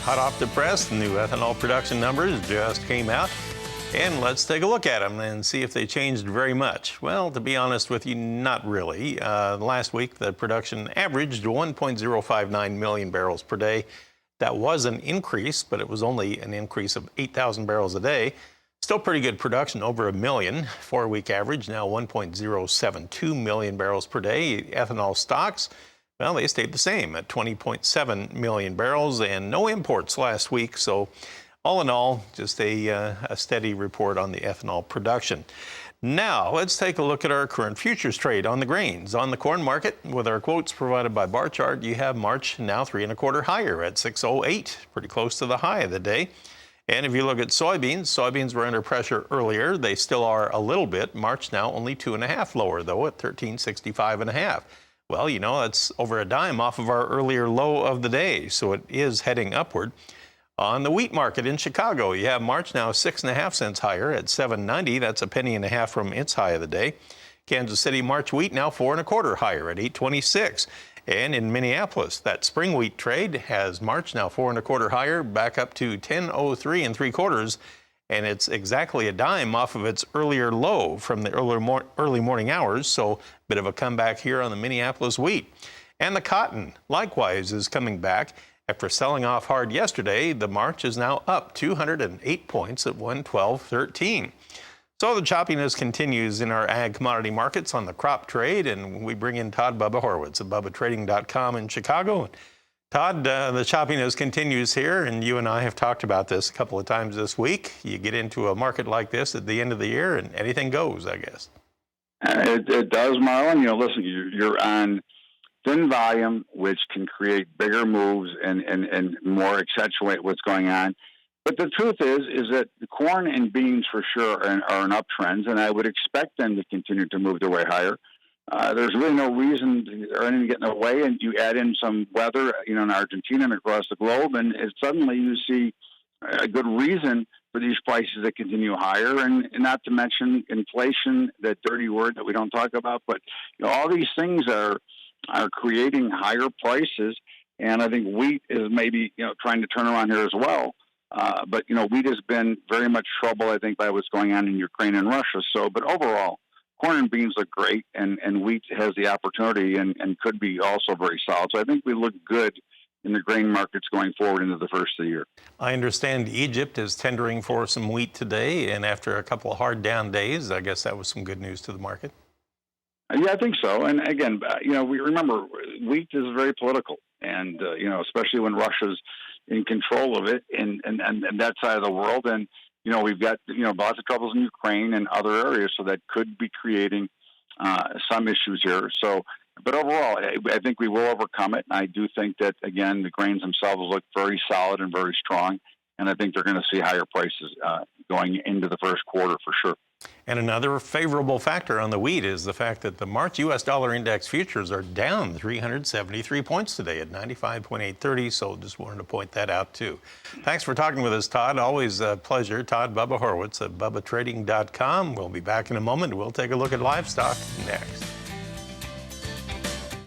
Hot off the press, the new ethanol production numbers just came out. And let's take a look at them and see if they changed very much. Well, to be honest with you, not really. Last week, the production averaged 1.059 million barrels per day. That was an increase, but it was only an increase of 8,000 barrels a day. Still pretty good production, over a million. 4-week average, now 1.072 million barrels per day. Ethanol stocks, well, they stayed the same at 20.7 million barrels, and no imports last week. So all in all, just a steady report on the ethanol production. Now, let's take a look at our current futures trade on the grains. On the corn market, with our quotes provided by Bar Chart, you have March now 3 1/4 higher at 608, pretty close to the high of the day. And if you look at soybeans were under pressure earlier. They still are a little bit. March now only 2.5 lower, though, at 1365.5. Well, you know, that's over a dime off of our earlier low of the day, so it is heading upward. On the wheat market in Chicago, you have March now 6.5 cents higher at 790. That's a penny and a half from its high of the day. Kansas City March wheat now 4 1/4 higher at 826. And in Minneapolis, that spring wheat trade has March now 4 1/4 higher, back up to 1003 3/4. And it's exactly a dime off of its earlier low from the early morning hours. So a bit of a comeback here on the Minneapolis wheat. And the cotton, likewise, is coming back. After selling off hard yesterday, the March is now up 208 points at 112.13. So the choppiness continues in our ag commodity markets on the crop trade, and we bring in Todd Bubba Horwitz at BubbaTrading.com in Chicago. Todd, the choppiness continues here, and you and I have talked about this a couple of times this week. You get into a market like this at the end of the year, and anything goes, I guess. It does, Marlon. You know, listen, you're on thin volume, which can create bigger moves and more accentuate what's going on. But the truth is that corn and beans for sure are in uptrends, and I would expect them to continue to move their way higher. There's really no reason or anything to get in the way, and you add in some weather, you know, in Argentina and across the globe, and suddenly you see a good reason for these prices to continue higher, and not to mention inflation, that dirty word that we don't talk about. But you know, all these things are creating higher prices, and I think wheat is maybe, you know, trying to turn around here as well. But you know, wheat has been very much troubled, I think, by what's going on in Ukraine and Russia. So, but overall, corn and beans look great, and wheat has the opportunity and could be also very solid. So I think we look good in the grain markets going forward into the first of the year. I understand Egypt is tendering for some wheat today, and after a couple of hard down days, I guess that was some good news to the market. Yeah, I think so. And again, you know, we remember wheat is very political, and you know, especially when Russia's in control of it and that side of the world. And you know, we've got, you know, lots of troubles in Ukraine and other areas, so that could be creating some issues here. So, but overall, I think we will overcome it. And I do think that, again, the grains themselves look very solid and very strong, and I think they're going to see higher prices going into the first quarter for sure. And another favorable factor on the wheat is the fact that the March U.S. dollar index futures are down 373 points today at 95.830. So just wanted to point that out, too. Thanks for talking with us, Todd. Always a pleasure. Todd Bubba Horwitz at BubbaTrading.com. We'll be back in a moment. We'll take a look at livestock next.